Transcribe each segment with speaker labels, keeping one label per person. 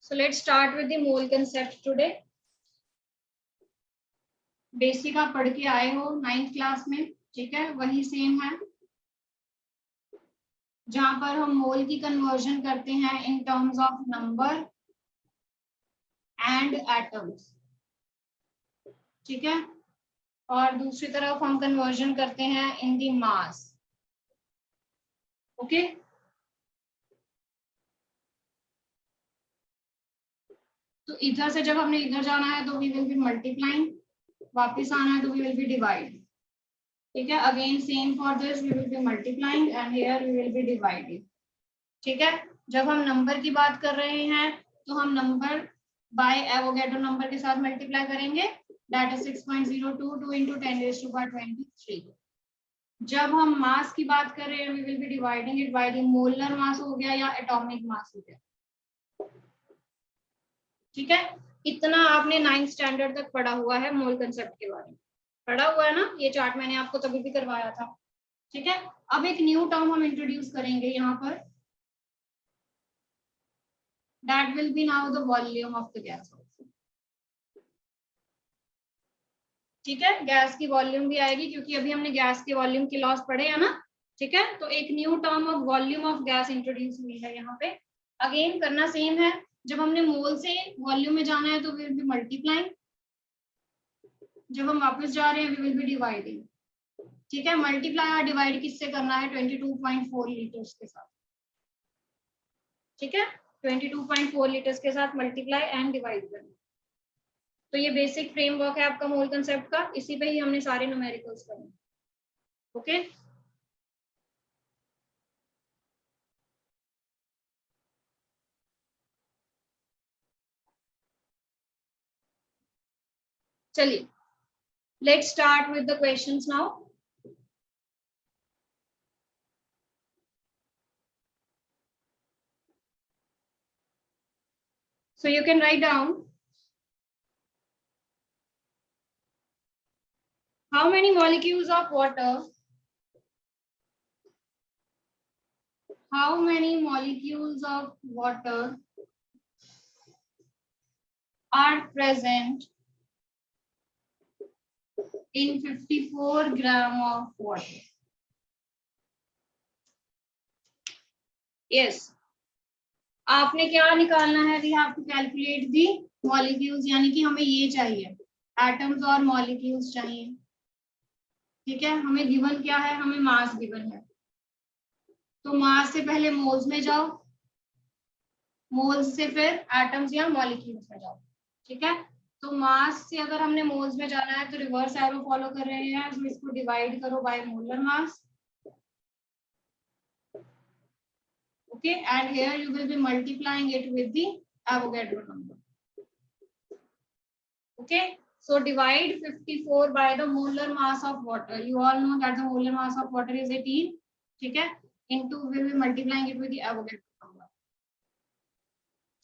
Speaker 1: So let's start with the mole concept today. Basic आप पढ़ के आए हो 9th क्लास में, ठीक है, वही सेम है जहां पर हम मोल की कन्वर्जन करते हैं in terms of number and atoms, ठीक है, और दूसरी तरफ हम कन्वर्जन करते हैं इन दी मास। ओके, तो इधर से जब हमने इधर जाना है तो वी विल बी मल्टीप्लाइंग, वापस आना है तो वी विल बी डिवाइड, ठीक है। Again same for this, we will be multiplying and here we will be dividing, ठीक है। जब हम नंबर की बात कर रहे हैं तो हम नंबर बाय एवोगैड्रो नंबर के साथ मल्टीप्लाई करेंगे, दैट इज 6.022 into 10⁻23। जब हम मास की बात कर रहे हैं we will be dividing it by the molar mass हो गया या एटॉमिक मास हो गया, ठीक है। इतना आपने 9th स्टैंडर्ड तक पढ़ा हुआ है मोल कंसेप्ट के बारे में, पढ़ा हुआ है ना, ये चार्ट मैंने आपको तभी भी करवाया था, ठीक है। अब एक न्यू टर्म हम इंट्रोड्यूस करेंगे यहाँ पर, that will be now the volume of the gas, ठीक है। गैस की वॉल्यूम भी आएगी क्योंकि अभी हमने गैस के वॉल्यूम के लॉस पढ़े हैं ना, ठीक है। तो एक new term of volume of gas introduce हुई है यहाँ पे। अगेन करना सेम है, जब हमने मोल से वॉल्यूम में जाना है तो वी विल बी मल्टीप्लाइंग, जब हम वापस जा रहे हैं वी विल बी डिवाइडिंग, ठीक है। मल्टीप्लाई और डिवाइड किससे करना है, 22.4 लीटर्स के साथ, ठीक है। 22.4 लीटर्स के साथ मल्टीप्लाई एंड डिवाइड करना। तो ये बेसिक फ्रेमवर्क है आपका मोल कंसेप्ट का, इसी पे ही हमने सारे न्यूमेरिकल्स करने, ओके। चलिए, let's start with the questions now. So you can write down how many molecules of water, how many molecules of water are present in 54 gram of water. Yes, आपने क्या निकालना है, we have to calculate the molecules, यानी कि हमें ये चाहिए, atoms और मॉलिक्यूल्स चाहिए, ठीक है। हमें गिवन क्या है, हमें मास गिवन है, तो मास से पहले मोल्स में जाओ, मोल्स से फिर एटम्स या मॉलिक्यूल्स में जाओ, ठीक है। तो मास से अगर हमने मोल्स में जाना है तो रिवर्स एरो फॉलो कर रहे हैं, तो इसको डिवाइड करो by molar mass, okay, and here you will be multiplying it with the Avogadro number, okay. So divide 54 by the molar mass of water. You all know that the molar mass of water is 18, ठीक है, into we will be multiplying it with the Avogadro number.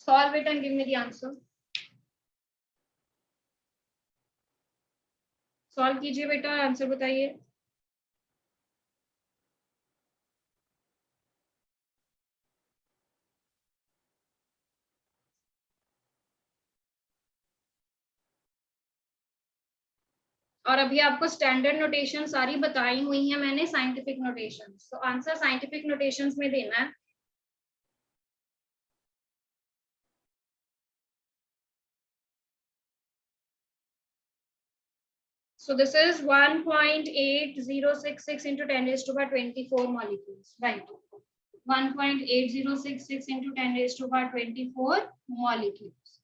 Speaker 1: Solve it and give me the answer. Solve कीजिए बेटा, answer बताइए। और अभी आपको standard notation सारी बताई हुई है मैंने, साइंटिफिक नोटेशन, तो आंसर साइंटिफिक नोटेशंस में देना है। So this is 1.8066 into 10⁻24 molecules, right? 1.8066 into 10⁻24 molecules,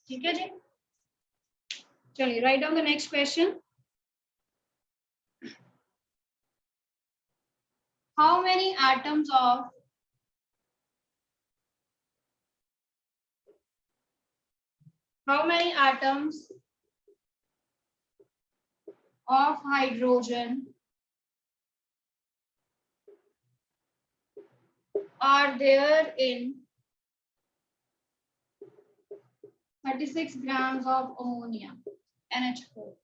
Speaker 1: ठीक है जी। चलिए, write down the next question. How many atoms of hydrogen are there in 36 grams of ammonia, NH4?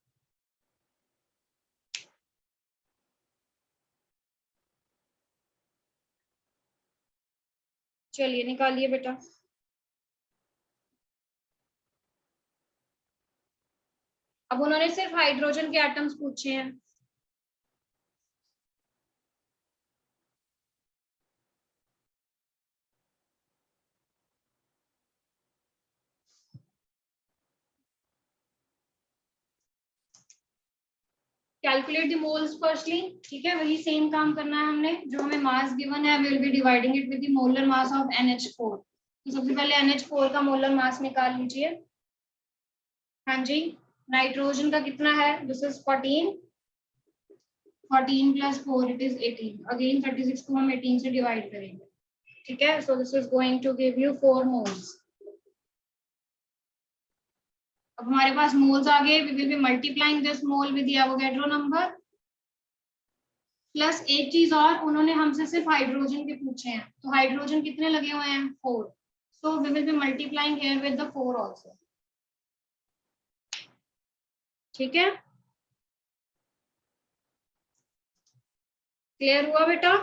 Speaker 1: चलिए निकालिए बेटा। अब उन्होंने सिर्फ हाइड्रोजन के एटम्स पूछे हैं। कैलकुलेट द मोल्स फर्स्टली, ठीक है, वही सेम काम करना है हमने, जो हमें मास गिवन है will be dividing it with the molar mass of NH4। तो सबसे पहले NH4 का मोलर मास निकाल लीजिए। हाँ जी, नाइट्रोजन का कितना है, this is 14, 14 plus 4 it is 18, again 36 को हम 18 से डिवाइड करेंगे, ठीक है। So this is going to give you 4 moles. अब हमारे पास मोल्स आ गए, we will be multiplying this mole with the Avogadro number. Plus एक चीज और, उन्होंने हमसे सिर्फ हाइड्रोजन के पूछे हैं, तो हाइड्रोजन कितने लगे हुए हैं, 4। So we will be multiplying here with the 4 also, ठीक है। क्लियर हुआ बेटा?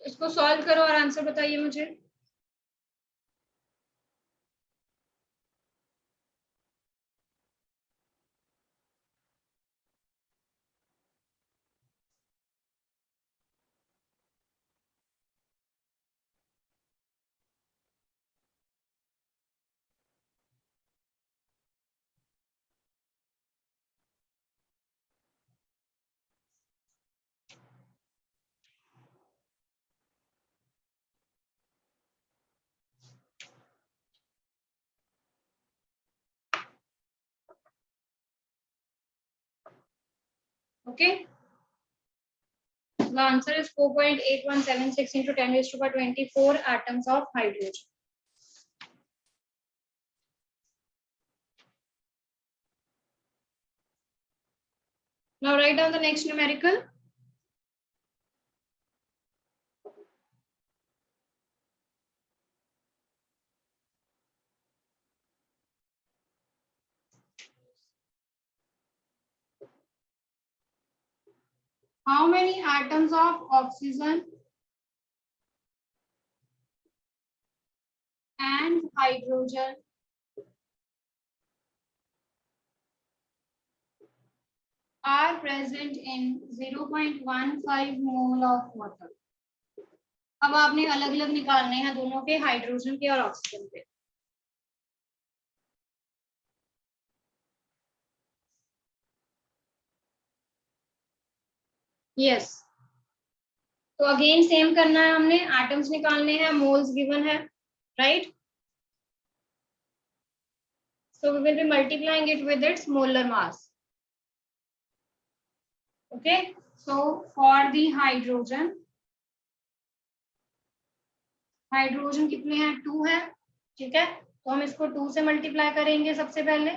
Speaker 1: इसको सॉल्व करो और आंसर बताइए मुझे। Okay, the answer is 4.8176 into 10 raised to power 24 atoms of hydrogen. Now write down the next numerical. How many atoms of oxygen and hydrogen are present in 0.15 mole of water? अब आपने अलग अलग निकालने हैं दोनों के, हाइड्रोजन के और ऑक्सीजन के। यस, तो अगेन सेम करना है हमने, एटम्स निकालने हैं, मोल्स गिवन है, right. So we will be multiplying it with its molar mass. Okay, so for the hydrogen, hydrogen कितने हैं, 2 है, ठीक है। तो हम इसको 2 से मल्टीप्लाई करेंगे सबसे पहले,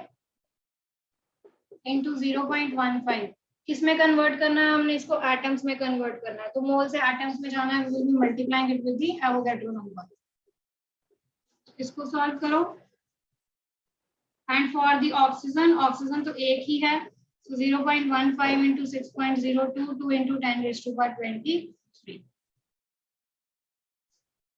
Speaker 1: इंटू 0.15। किसमें कन्वर्ट करना है हमने इसको, एटम्स में कन्वर्ट करना है, तो मोल से एटम्स में जाना है, we will be multiplying it with the Avogadro number. इसको सॉल्व करो। And for the oxygen, oxygen तो एक ही है, so 0.15 into 6.02, 2 into 10 raised to power 23,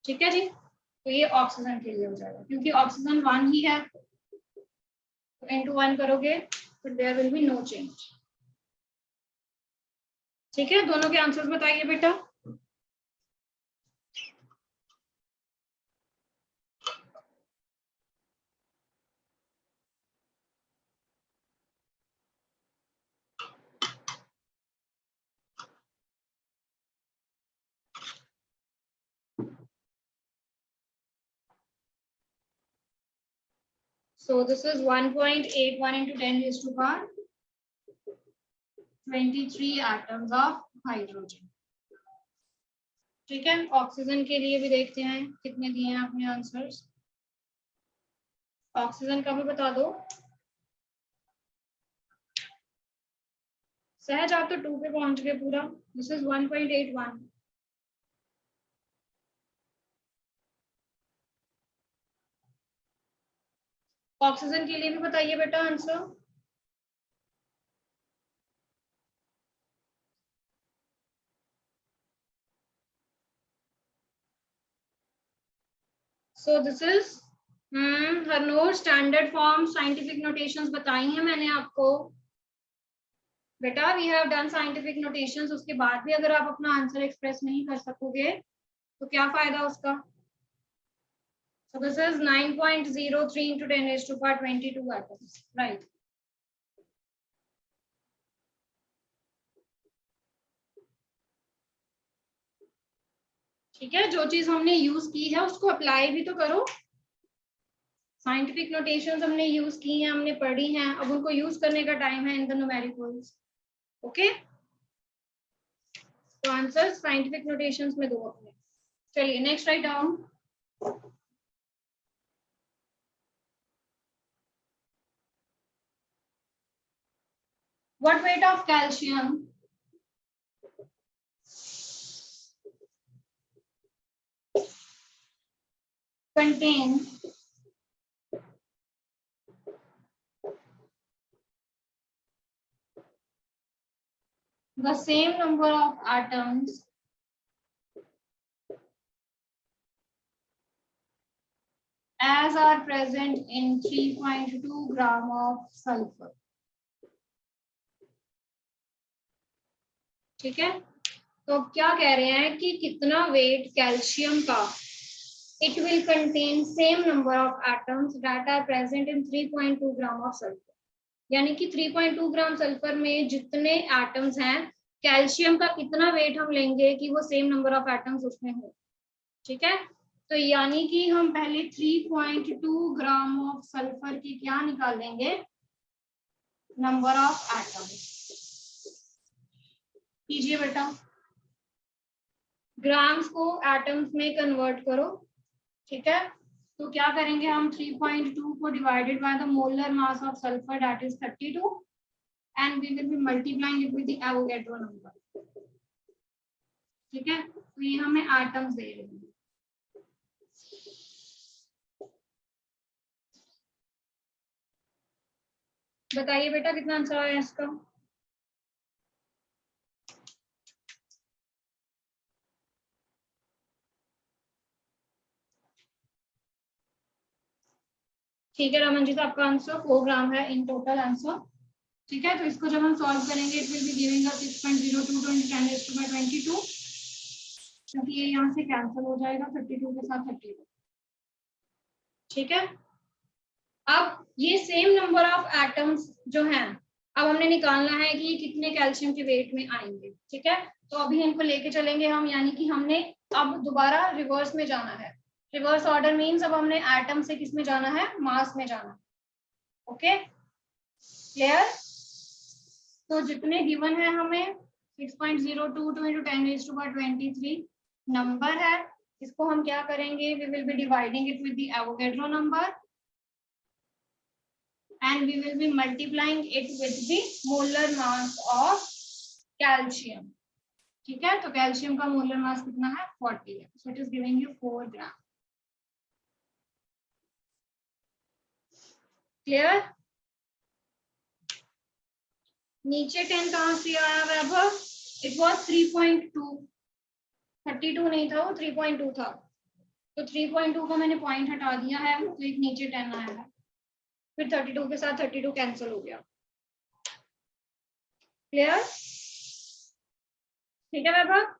Speaker 1: ठीक है जी। तो ये ऑक्सीजन के लिए हो जाएगा, क्योंकि ऑक्सीजन 1 ही है, तो into 1 करोगे तो there will be no change, ठीक है। दोनों के आंसर्स बताइए बेटा। So this is 1.81 into 10 raised to power 23 atoms of hydrogen, ठीक है। ऑक्सीजन के लिए भी देखते हैं कितने दिए हैं आपने आंसर्स, ऑक्सीजन का भी बता दो। सहज आप तो 2 पे पहुंच गए पूरा, दिस इज 1.81। ऑक्सीजन के लिए भी बताइए बेटा answer. So this is her note standard form scientific notations बताई हैं मैंने आपको बेटा। We have done scientific notations, उसके बाद भी अगर आप अपना आंसर एक्सप्रेस नहीं कर सकोगे तो क्या फायदा उसका। So this is 9.03 into 10 raised to power 22 atoms, right? ठीक है, जो चीज हमने यूज की है उसको अप्लाई भी तो करो। साइंटिफिक नोटेशंस हमने यूज की हैं, हमने पढ़ी हैं, अब उनको यूज करने का टाइम है इन द न्यूमेरिकल्स। ओके, तो आंसर साइंटिफिक नोटेशंस में दो अपने। चलिए next write down. What weight of calcium contain the same number of atoms as are present in 3.2 gram of sulfur। ठीक है, तो क्या कह रहे हैं कि कितना वेट कैल्शियम का, it will contain same number of atoms that are present in 3.2 gram of sulphur. यानी कि 3.2 ग्राम सल्फर में जितने एटम्स हैं, कैल्शियम का कितना वेट हम लेंगे कि वो सेम नंबर ऑफ एटम्स उसमें हो। ठीक है, तो यानी कि हम पहले 3.2 ग्राम ऑफ सल्फर की क्या निकालेंगे, नंबर ऑफ एटम्स। कीजिए बेटा, ग्राम्स को एटम्स में कन्वर्ट करो। ठीक है, तो क्या करेंगे हम, 3.2 को divided by the molar mass of sulphur that is 32 and we will be multiplying it with the Avogadro number. ठीक है, तो ये हमें एटम्स दे रहे हैं। बताइए बेटा कितना आंसर आया इसका। ठीक है रमन जी, तो आपका आंसर 4 ग्राम है इन टोटल आंसर। ठीक है, तो इसको जब हम सॉल्व करेंगे it will be giving us 6.02 into 10 raised to 22, क्योंकि ये यहाँ से कैंसिल हो जाएगा 32 के साथ 32। ठीक है, अब ये सेम नंबर ऑफ एटम्स जो हैं, अब हमने निकालना है कि ये कितने कैल्शियम के वेट में आएंगे। ठीक है, तो अभी इनको लेके चलेंगे हम, यानी कि हमने अब दोबारा रिवर्स में जाना है। रिवर्स ऑर्डर मीन्स अब हमने एटम से किस में जाना है, मास में जाना है। ओके क्लियर, तो जितने गिवन है हमें 6.022 into 10 raised to 23 नंबर है, इसको हम क्या करेंगे, we will be dividing it with the Avogadro number and we will be multiplying it with the molar mass of calcium। ठीक है, तो कैल्शियम का मोलर मास कितना है, 40 है, so it is giving you 4 gram. Clear, नीचे 10 कहां से आया वैभव, इट वाज 3.2, 32 नहीं था वो 3.2 था, तो 3.2 को मैंने पॉइंट हटा दिया है, तो एक नीचे 10 आया है, फिर 32 के साथ 32 कैंसिल हो गया। क्लियर, ठीक है वैभव।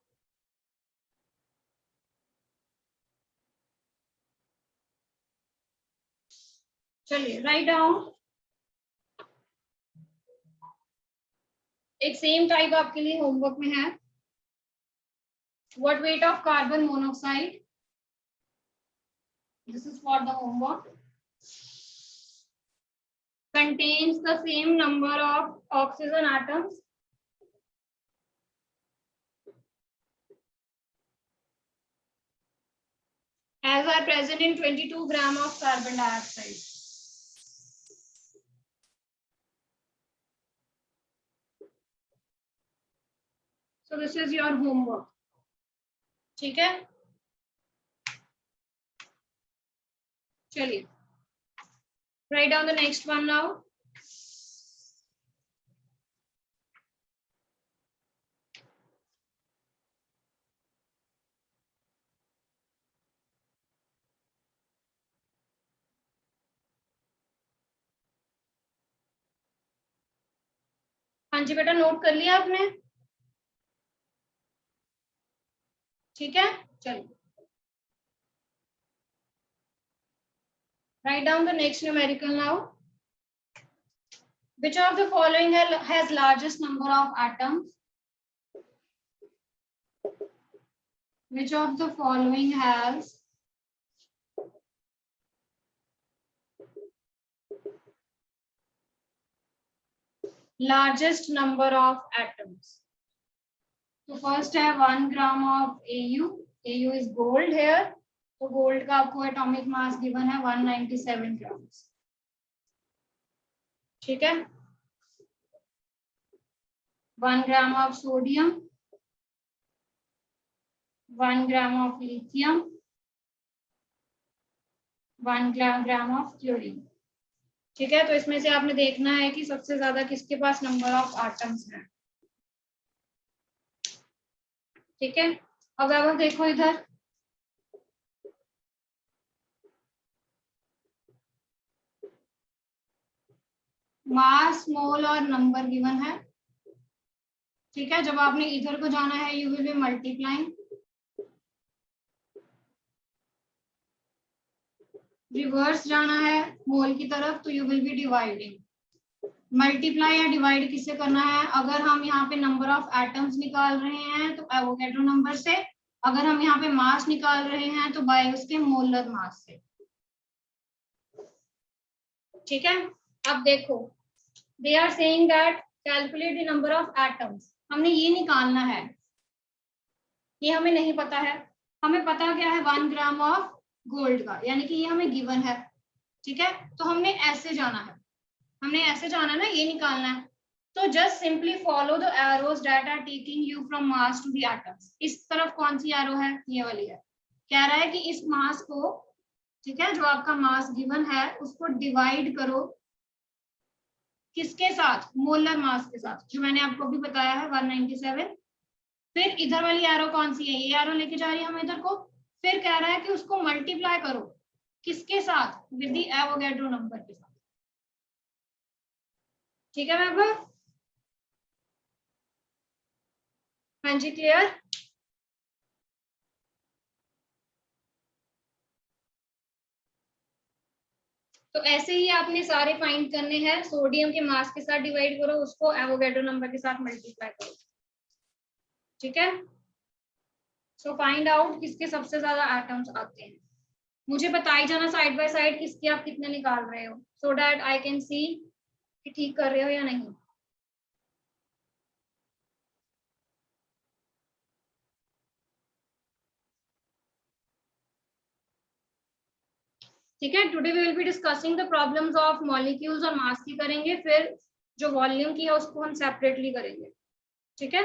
Speaker 1: चलिए राइट डाउन, एक सेम टाइप आपके लिए होमवर्क में है। What weight of carbon monoxide? This is for the homework. Contains the same number of oxygen atoms as are present in 22 gram of carbon dioxide. So this is your homework. ठीक है, चलिए write down the next one now. हाँ जी बेटा, note कर लिया आपने? ठीक है, चलिए write down the next numerical now. Which of the following has largest number of atoms? Which of the following has largest number of atoms? So first है 1 gram of AU. AU is gold here. तो gold का आपको atomic mass given है 197 grams. ठीक है. 1 gram of sodium, 1 gram of lithium, 1 gram of chlorine. ठीक है, तो इसमें से आपने देखना है कि सबसे ज्यादा किसके पास नंबर ऑफ एटम्स है. ठीक है, अब देखो इधर मास, मोल और नंबर गिवन है. ठीक है, जब आपने इधर को जाना है you will be multiplying, reverse जाना है मोल की तरफ तो you will be dividing. Multiply या डिवाइड किससे करना है? अगर हम यहाँ पे नंबर ऑफ एटम्स निकाल रहे हैं तो एवोगैड्रो नंबर से, अगर हम यहाँ पे मास निकाल रहे हैं तो बाय उसके मोलर मास से. ठीक है, अब देखो they are saying that calculate the number of atoms. हमने ये निकालना है, ये हमें नहीं पता है. हमें पता क्या है? 1 ग्राम ऑफ गोल्ड का, यानी कि ये हमें गिवन है. ठीक है, तो हमने ऐसे जाना है, हमने ऐसे जाना ना, ये निकालना है. तो just simply follow the arrows that are taking you from mass to the atoms. इस तरफ कौन सी एरो है? ये वाली है. कह रहा है कि इस मास को, ठीक है, जो आपका मास गिवन है उसको डिवाइड करो किसके साथ? मोलर मास के साथ, जो मैंने आपको भी बताया है 197. फिर इधर वाली एरो कौन सी है? ये एरो लेके जा रही है हम इधर को. फिर कह रहा है कि उसको मल्टीप्लाई करो किसके साथ? विद द एवोगैड्रो नंबर के साथ. ठीक है मैम? हाँ जी, क्लियर? तो ऐसे ही आपने सारे फाइंड करने हैं. सोडियम के मास के साथ डिवाइड करो, उसको एवोगैड्रो नंबर के साथ मल्टीप्लाई करो. ठीक है, सो फाइंड आउट किसके सबसे ज्यादा एटम्स आते हैं. मुझे बताई जाना साइड बाय साइड किसके आप कितने निकाल रहे हो, so that I can see कि ठीक कर रहे हो या नहीं. ठीक है, today we will be discussing the problems of molecules और मास की करेंगे. फिर जो वॉल्यूम की है उसको हम सेपरेटली करेंगे. ठीक है,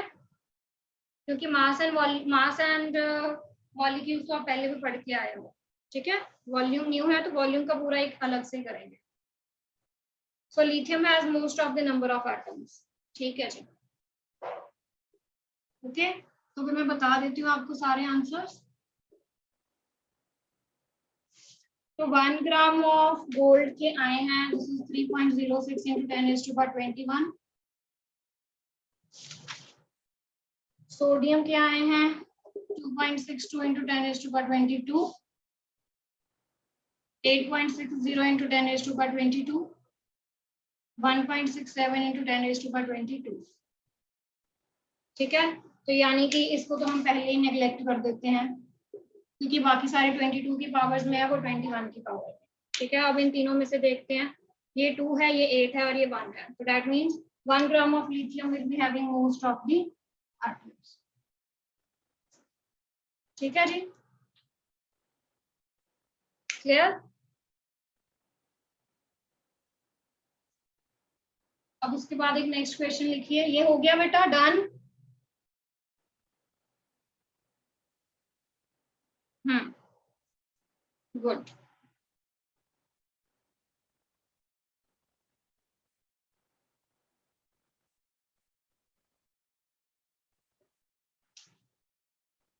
Speaker 1: क्योंकि मास एंड मॉलिक्यूल्स तो आप पहले भी पढ़ के आए हो. ठीक है, वॉल्यूम न्यू है तो वॉल्यूम का पूरा एक अलग से करेंगे. So lithium has most of the number of atoms. ठीक है जी, ओके. तो फिर मैं बता देती हूँ आपको सारे आंसर्स. तो 1 ग्राम ऑफ गोल्ड के आए हैं, दिस इज 3.06 into 10⁻21. सोडियम के आए हैं 2.62 into 10⁻22. 8.60 into 10⁻22. 1.67 into 10⁻22. ठीक है, तो यानी कि इसको तो हम पहले ही नेग्लेक्ट कर देते हैं क्योंकि बाकी सारे 22 की पावर्स में है, वो 21 की पावर है. ठीक है, अब इन तीनों में से देखते हैं. ये 2 है, ये 8 है और ये 1 है. तो that means 1 gram of lithium will be having most of the atoms. ठीक है जी, क्लियर? अब उसके बाद एक नेक्स्ट क्वेश्चन लिखिए. ये हो गया बेटा डन. गुड.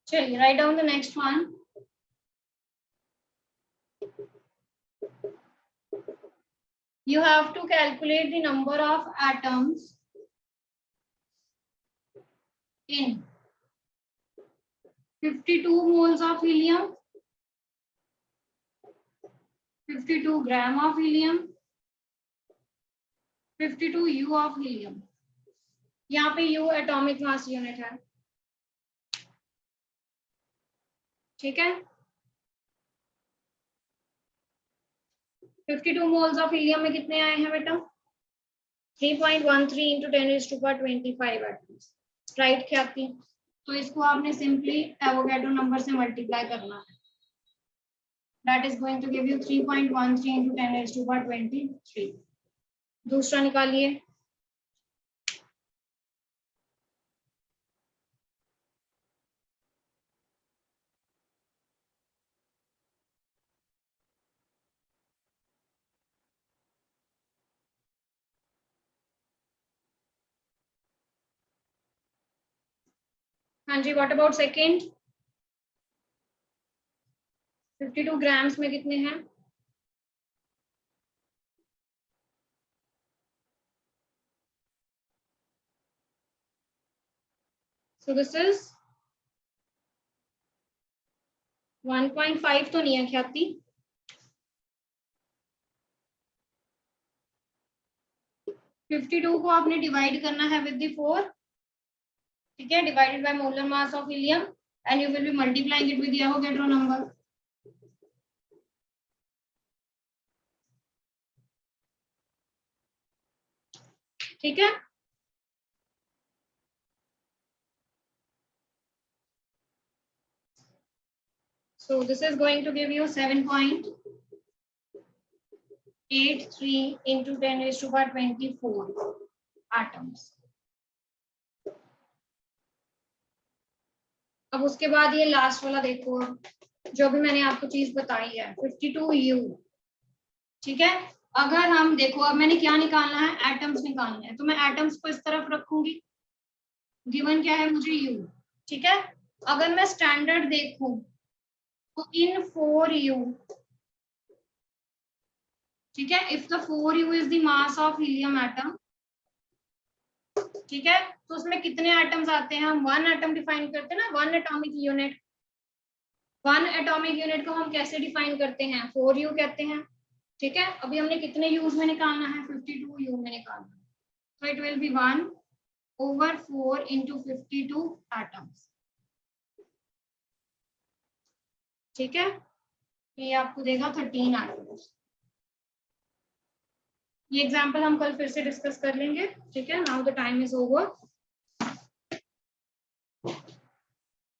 Speaker 1: चलिए write down the next one. You have to calculate the number of atoms in 52 moles of helium, 52 gram of helium, 52 U of helium. यहाँ पे U एटॉमिक मास यूनिट है, ठीक है। 52 मोल्स ऑफ हीलियम में कितने आए हैं बेटा? 3.13 इंटू 10⁻25 एटम्स, राइट ख्याति? तो इसको आपने सिंपली एवोगैड्रो नंबर से मल्टीप्लाई करना है। That is going to give you 3.13 into 10⁻23। दूसरा निकालिए। हाँ जी, व्हाट अबाउट सेकेंड? 52 ग्राम्स में कितने हैं? सो दिस इज 1.5 तो नहीं है ख्याति? फिफ्टी टू को आपने डिवाइड करना है विद द 4, ठीक है, divided by molar mass of helium and you will be multiplying it with the Avogadro number. ठीक है, so this is going to give you 7.83 into 10⁻24 atoms. अब उसके बाद ये लास्ट वाला देखो, जो भी मैंने आपको चीज बताई है 52U, ठीक है। अगर हम देखो, अब मैंने क्या निकालना है? एटम्स निकालना है, तो मैं एटम्स को इस तरफ रखूंगी, गिवन क्या है मुझे U, ठीक है। अगर मैं स्टैंडर्ड देखूं तो इन 4U, ठीक है, if the 4U is the mass of helium atom, ठीक है, तो उसमें कितने एटम्स आते हैं? हम 1 एटम डिफाइन करते हैं ना, 1 एटॉमिक यूनिट। 1 एटॉमिक यूनिट को हम कैसे डिफाइन करते हैं? 4U कहते हैं, ठीक है। अभी हमने कितने यूज में निकालना है? 52U में निकालना है, तो it will be 1/4 into 52 atoms, ठीक है। ये आपको देगा 13 एटम्स। ये एग्जाम्पल हम कल फिर से डिस्कस कर लेंगे, ठीक है। Now the time is over,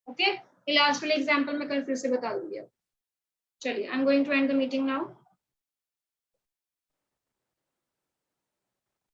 Speaker 1: okay. Last वाले एग्जाम्पल में कल फिर से बता दूंगी। चलिए, I am going to end the meeting now.